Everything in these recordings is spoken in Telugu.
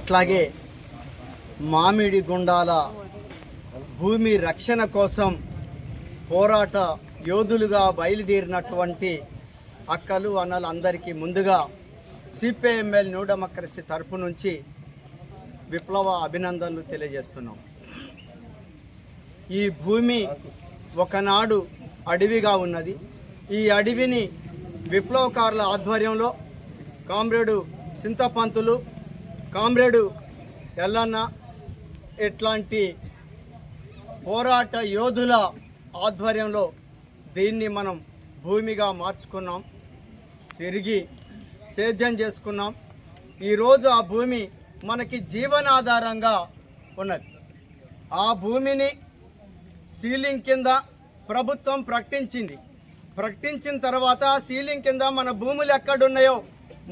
అట్లాగే మామిడి గుండాల భూమి రక్షణ కోసం పోరాట యోధులుగా బయలుదేరినటువంటి అక్కలు అన్నలు అందరికీ ముందుగా సిపిఐఎంఎల్ న్యూ డెమోక్రసీ తరపు నుంచి విప్లవ అభినందనలు తెలియజేస్తున్నాం. ఈ భూమి ఒకనాడు అడవిగా ఉన్నది. ఈ అడవిని విప్లవకారుల ఆధ్వర్యంలో కామ్రేడు సింతపంతులు, కామ్రేడు ఎల్లన్న ఇట్లాంటి పోరాట యోధుల ఆధ్వర్యంలో దీన్ని మనం భూమిగా మార్చుకున్నాం, తిరిగి సేద్యం చేసుకున్నాం. ఈరోజు ఆ భూమి మనకి జీవనాధారంగా ఉన్నది. ఆ భూమిని సీలింగ్ కింద ప్రభుత్వం ప్రకటించిన తర్వాత సీలింగ్ కింద మన భూములు ఎక్కడున్నాయో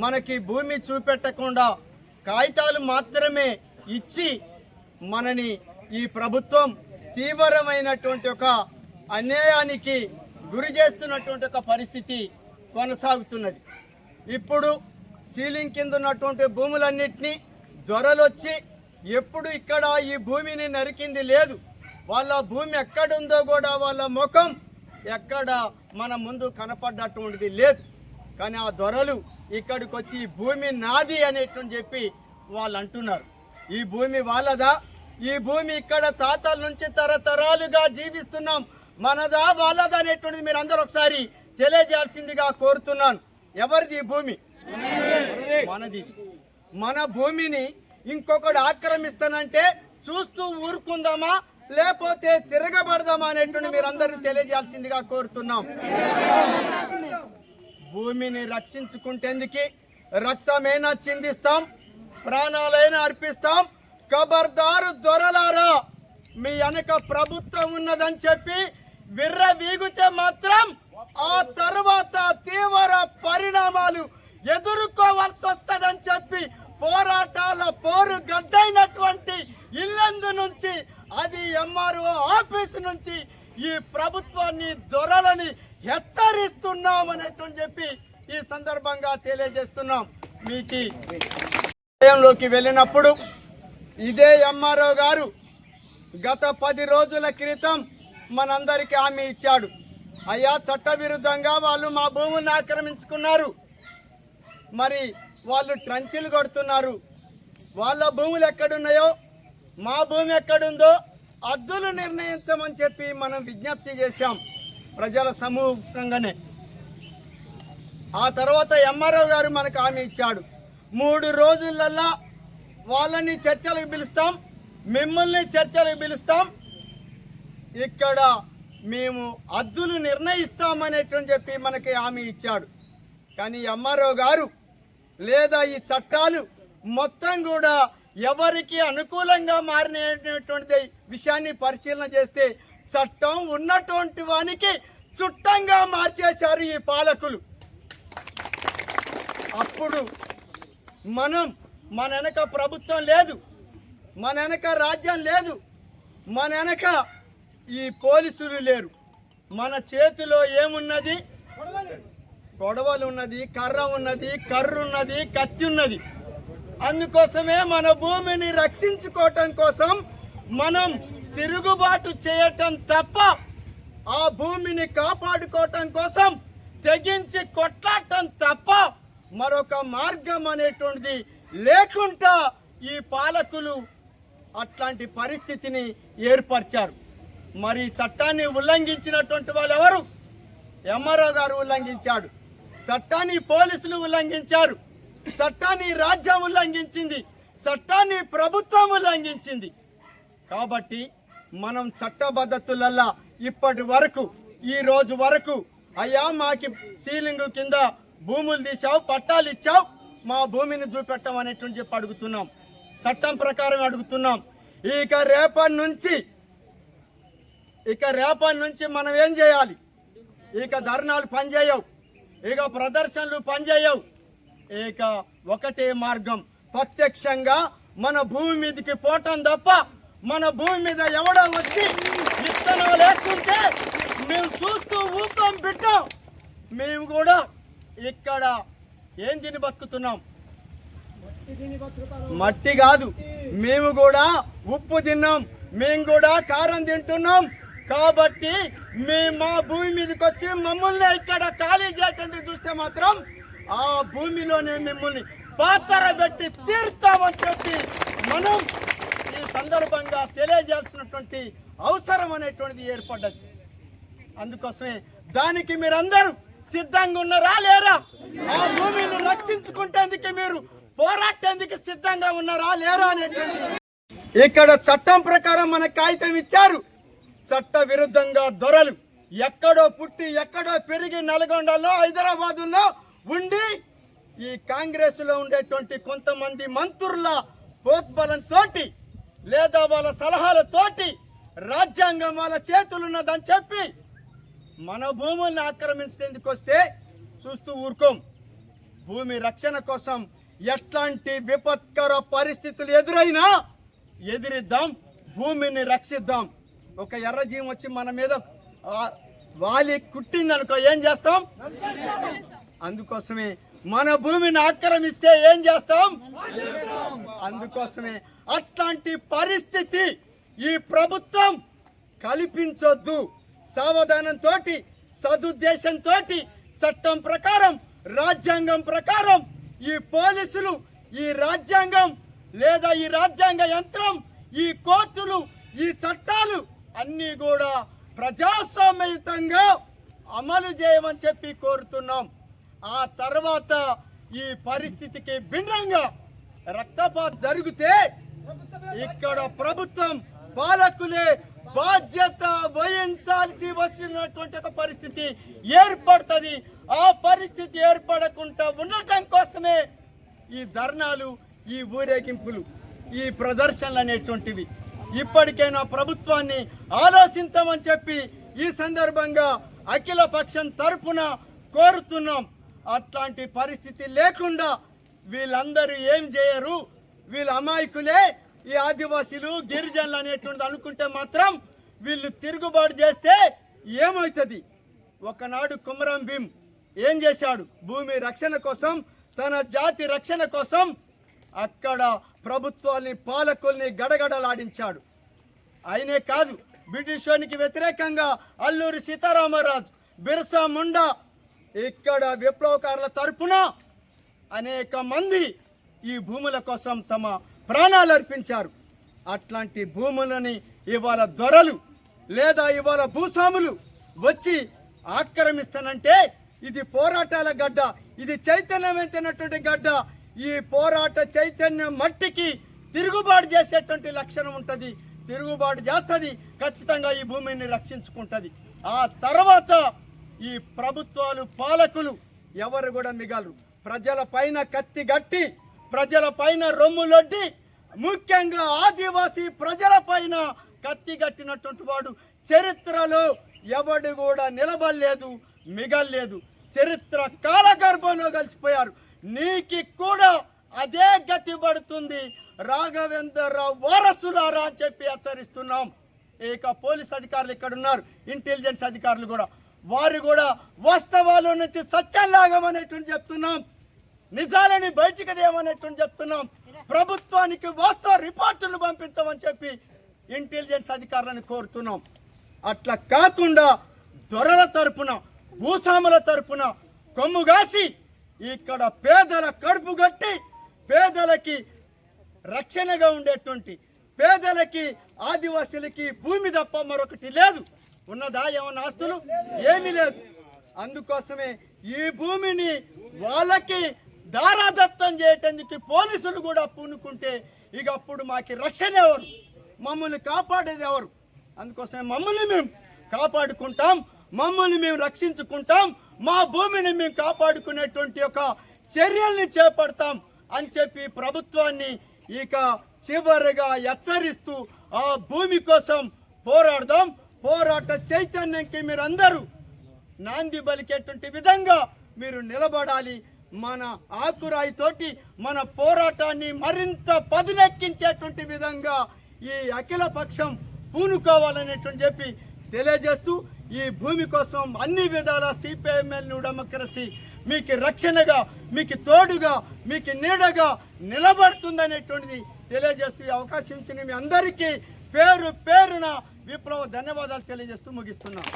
మనకి భూమి చూపెట్టకుండా కాగితాలు మాత్రమే ఇచ్చి మనని ఈ ప్రభుత్వం తీవ్రమైనటువంటి ఒక అన్యాయానికి గురి చేస్తున్నటువంటి ఒక పరిస్థితి కొనసాగుతున్నది. ఇప్పుడు సీలింగ్ కింద ఉన్నటువంటి భూములన్నింటినీ దొరలొచ్చి ఎప్పుడు ఇక్కడ ఈ భూమిని నరికింది లేదు. వాళ్ళ భూమి ఎక్కడుందో కూడా వాళ్ళ ముఖం ఎక్కడ మన ముందు కనపడ్డటువంటిది లేదు. కానీ ఆ దొరలు ఇక్కడికి వచ్చి ఈ భూమి నాది అనేటువంటి చెప్పి వాళ్ళు అంటున్నారు. ఈ భూమి వాళ్ళదా? ఈ భూమి ఇక్కడ తాతల నుంచి తరతరాలుగా జీవిస్తున్నాం, మనదా వాళ్ళదా అనేటువంటిది మీరు అందరూ ఒకసారి తెలియజేయాల్సిందిగా కోరుతున్నాను. ఎవరిది ఈ భూమి? మనది. మన భూమిని ఇంకొకడు ఆక్రమిస్తానంటే చూస్తూ ఊరుకుందామా లేకపోతే తిరగబడదామా అనేటువంటి మీరు అందరూ తెలియజేయాల్సిందిగా కోరుతున్నాం. భూమిని రక్షించుకుంటేందుకు రక్తమైనా చిందిస్తాం, ప్రాణాలైనా అర్పిస్తాం. ఖబర్దారు దొరలారా, మీ వెనక ప్రభుత్వం ఉన్నదని చెప్పి విర్ర వీగితే మాత్రం ఆ తర్వాత తీవ్ర పరిణామాలు ఎదుర్కోవాల్సి వస్తుందని చెప్పి పోరాటాల పోరు గడ్డైనటువంటి ఇల్లందు నుంచి, అది ఎంఆర్ఓ ఆఫీసు నుంచి ఈ ప్రభుత్వాన్ని దొరలని హెచ్చరిస్తున్నాం అనేటువంటి చెప్పి ఈ సందర్భంగా తెలియజేస్తున్నాం. మీకు లోకి వెళ్ళినప్పుడు ఇదే ఎంఆర్ఓ గారు గత 10 రోజుల క్రితం మనందరికీ హామీ ఇచ్చాడు. అయ్యా, చట్టవిరుద్ధంగా వాళ్ళు మా భూములను ఆక్రమించుకున్నారు, మరి వాళ్ళు ట్రంచీలు కొడుతున్నారు, వాళ్ళ భూములు ఎక్కడున్నాయో మా భూమి ఎక్కడుందో హద్దులు నిర్ణయించమని చెప్పి మనం విజ్ఞప్తి చేశాం ప్రజల సమూహంగానే. ఆ తర్వాత ఎంఆర్ఓ గారు మనకు హామీ ఇచ్చాడు, 3 రోజులల్లా వాళ్ళని చర్చలకు పిలుస్తాం, మిమ్మల్ని చర్చలకు పిలుస్తాం, ఇక్కడ మేము హద్దులు నిర్ణయిస్తామనేటువంటి చెప్పి మనకి హామీ ఇచ్చాడు. కానీ ఎంఆర్ఓ గారు లేదా ఈ చట్టాలు మొత్తం కూడా ఎవరికి అనుకూలంగా మారినటువంటి విషయాన్ని పరిశీలన చేస్తే చట్టం ఉన్నటువంటి వానికి చుట్టంగా మార్చేశారు ఈ పాలకులు. అప్పుడు మన వెనక ప్రభుత్వం లేదు, మన వెనక రాజ్యం లేదు, మన వెనక ఈ పోలీసులు లేరు. మన చేతిలో ఏమున్నది? గొడవలు ఉన్నది, కర్ర ఉన్నది, కర్రు ఉన్నది, కత్తి ఉన్నది. అందుకోసమే మన భూమిని రక్షించుకోవటం కోసం మనం తిరుగుబాటు చేయటం తప్ప ఆ భూమిని కాపాడుకోవటం కోసం తెగించి కొట్లాడటం తప్ప మరొక మార్గం అనేటువంటిది లేకుండా ఈ పాలకులు అట్లాంటి పరిస్థితిని ఏర్పరిచారు. మరి చట్టాన్ని ఉల్లంఘించినటువంటి వాళ్ళు ఎవరు? ఎంఆర్ఓ గారు ఉల్లంఘించాడు, చట్టాన్ని పోలీసులు ఉల్లంఘించారు, చట్టాన్ని రాజ్యం ఉల్లంఘించింది, చట్టాన్ని ప్రభుత్వం ఉల్లంఘించింది. కాబట్టి మనం చట్టబద్ధతులల్లా ఇప్పటి వరకు ఈ రోజు వరకు అయ్యా మాకి సీలింగ్ కింద భూములు తీసావు, పట్టాలు ఇచ్చావు, మా భూమిని చూపెట్టమనేటువంటి చెప్పి అడుగుతున్నాం, చట్టం ప్రకారం అడుగుతున్నాం. ఇక రేపటి నుంచి మనం ఏం చేయాలి? ఇక ధర్నాలు పనిచేయవు, ఇక ప్రదర్శనలు పనిచేయవు. ఇక ఒకటే మార్గం, ప్రత్యక్షంగా మన భూమి మీదకి పోవటం తప్ప మన భూమి మీద ఎవడో వచ్చి విత్తనాలు వేస్తుంటే మేము చూస్తూ ఊపం పెట్టాం. మేము కూడా ఇక్కడ ఏం తిని బతుకుతున్నాం? మట్టి కాదు, మేము కూడా ఉప్పు తిన్నాం, మేము కూడా కారం తింటున్నాం. కాబట్టి మేము మా భూమి మీదకి వచ్చి మమ్మల్ని ఇక్కడ ఖాళీ చేయటం చూస్తే మాత్రం ఆ భూమిలోనే మిమ్మల్ని పాత్ర పెట్టి తీర్తామని చెప్పి మనం ఈ సందర్భంగా తెలియజేయాల్సినటువంటి అవసరం అనేటువంటిది ఏర్పడ్డది. అందుకోసమే దానికి మీరందరూ సిద్ధంగా ఉన్నారా లేరా? ఆ భూమిని రక్షించుకుంటేందుకు మీరు పోరాటేందుకు సిద్ధంగా ఉన్నారా లేరా అనేటువంటి ఇక్కడ చట్టం ప్రకారం మన కాగితం ఇచ్చారు. చట్ట విరుద్ధంగా దొరలు ఎక్కడో పుట్టి ఎక్కడో పెరిగి నల్గొండలో హైదరాబాదులో ఉండి ఈ కాంగ్రెస్ లో ఉండేటువంటి కొంతమంది మంత్రుల ప్రోద్బలంతో లేదా వాళ్ళ సలహాలతోటి రాజ్యాంగం వాళ్ళ చేతులున్నదని చెప్పి మన భూముల్ని ఆక్రమించేందుకు వస్తే చూస్తూ ఊరుకోం. భూమి రక్షణ కోసం ఎట్లాంటి విపత్కర పరిస్థితులు ఎదురైనా ఎదిరిద్దాం, భూమిని రక్షిద్దాం. ఒక ఎర్రజీవం వచ్చి మన మీద వాలి కుట్టిందనుకో ఏం చేస్తాం? అందుకోసమే మన భూమిని ఆక్రమిస్తే ఏం చేస్తాం? అందుకోసమే అట్లాంటి పరిస్థితి ఈ ప్రభుత్వం కల్పించొద్దు. సావధానంతో సదుద్దేశంతో చట్టం ప్రకారం రాజ్యాంగం ప్రకారం ఈ పోలీసులు ఈ రాజ్యాంగం లేదా ఈ రాజ్యాంగ యంత్రం ఈ కోర్టులు ఈ చట్టాలు అన్నీ కూడా ప్రజాస్వామ్యయుతంగా అమలు చేయమని చెప్పి కోరుతున్నాం. ఆ తర్వాత ఈ పరిస్థితికి భిన్నంగా రక్తపాతం జరిగితే ఇక్కడ ప్రభుత్వం పాలకులే బాధ్యత వహించాల్సి వచ్చినటువంటి ఒక పరిస్థితి ఏర్పడుతుంది. ఆ పరిస్థితి ఏర్పడకుండా ఉండటం కోసమే ఈ ధర్నాలు, ఈ ఊరేగింపులు, ఈ ప్రదర్శనలు అనేటువంటివి. ఇప్పటికైనా ప్రభుత్వాన్ని ఆలోచించమని చెప్పి ఈ సందర్భంగా అఖిల పక్షం తరపున కోరుతున్నాం. అట్లాంటి పరిస్థితి లేకుండా వీళ్ళందరూ ఏం చేయరు, వీళ్ళు అమాయకులే, ఈ ఆదివాసీలు గిరిజనులు అనేటువంటి అనుకుంటే మాత్రం వీళ్ళు తిరుగుబాటు చేస్తే ఏమవుతుంది? ఒకనాడు కుమరం భీం ఏం చేశాడు? భూమి రక్షణ కోసం, తన జాతి రక్షణ కోసం అక్కడ ప్రభుత్వాన్ని పాలకుల్ని గడగడలాడించాడు. ఆయనే కాదు, బ్రిటిష్ వానికి వ్యతిరేకంగా అల్లూరి సీతారామరాజు, బిర్సా ముండా ఇక్కడ విప్లవకారుల తరపున అనేక మంది ఈ భూముల కోసం తమ ప్రాణాలు అర్పించారు. అట్లాంటి భూములని ఇవాళ దొరలు లేదా ఇవాళ భూస్వాములు వచ్చి ఆక్రమిస్తానంటే ఇది పోరాటాల గడ్డ, ఇది చైతన్యమైనటువంటి గడ్డ. ఈ పోరాట చైతన్యం మట్టికి తిరుగుబాటు చేసేటువంటి లక్షణం ఉంటుంది, తిరుగుబాటు చేస్తుంది, ఖచ్చితంగా ఈ భూమిని రక్షించుకుంటుంది. ఆ తర్వాత ఈ ప్రభుత్వాలు పాలకులు ఎవరు కూడా మిగలరు. ప్రజల పైన కత్తి గట్టి, ప్రజల పైన రొమ్ములొడ్డి, ముఖ్యంగా ఆదివాసీ ప్రజల పైన కత్తి గట్టినటువంటి వాడు చరిత్రలో ఎవడు కూడా నిలబడలేదు, మిగల్లేదు. చరిత్ర కాలగర్భంలో కలిసిపోయారు. నీకి కూడా అదే గతి పడుతుంది రాఘవేంద్రరావు వారసులారా అని చెప్పి హెచ్చరిస్తున్నాం. ఇక పోలీస్ అధికారులు ఇక్కడ ఉన్నారు, ఇంటెలిజెన్స్ అధికారులు కూడా, వారు కూడా వాస్తవాల నుంచి సత్యంలాగమనేటువంటి చెప్తున్నాం, నిజాలని బయటికి దేమనేటువంటి చెప్తున్నాం. ప్రభుత్వానికి వాస్తవ రిపోర్టులు పంపించమని చెప్పి ఇంటెలిజెన్స్ అధికారులను కోరుతున్నాం. అట్లా కాకుండా దొరల తరపున, భూస్వాముల తరపున కొమ్ముగాసి ఇక్కడ పేదల కడుపు గట్టి, పేదలకి రక్షణగా ఉండేటువంటి, పేదలకి ఆదివాసులకి భూమి తప్ప మరొకటి లేదు. ఉన్నదా ఏమన్నా ఆస్తులు? ఏమీ లేదు. అందుకోసమే ఈ భూమిని వాళ్ళకి దారాదత్తం చేయటానికి పోలీసులు కూడా పూనుకుంటే ఇక అప్పుడు మాకు రక్షణ ఎవరు? మమ్మల్ని కాపాడేది ఎవరు? అందుకోసమే మమ్మల్ని మేము కాపాడుకుంటాం, మమ్మల్ని మేము రక్షించుకుంటాం, మా భూమిని మేము కాపాడుకునేటువంటి ఒక చర్యల్ని చేపడతాం అని చెప్పి ప్రభుత్వాన్ని ఇక చివరిగా హెచ్చరిస్తూ ఆ భూమి కోసం పోరాడదాం. పోరాట చైతన్యంకి మీరందరూ నాంది పలికేటువంటి విధంగా మీరు నిలబడాలి. మన ఆకురాయితోటి మన పోరాటాన్ని మరింత పదునెక్కించేటువంటి విధంగా ఈ అఖిల పక్షం పూనుకోవాలనేటువంటి చెప్పి తెలియజేస్తూ ఈ భూమి కోసం అన్ని విధాల సిపిఐఎంఎల్ న్యూ డెమోక్రసీ మీకు రక్షణగా, మీకు తోడుగా, మీకు నీడగా నిలబడుతుందనేటువంటిది తెలియజేస్తూ ఈ అవకాశం ఇచ్చిన మీ అందరికీ పేరు పేరున విప్లవ ధన్యవాదాలు తెలియజేస్తూ ముగిస్తున్నాం.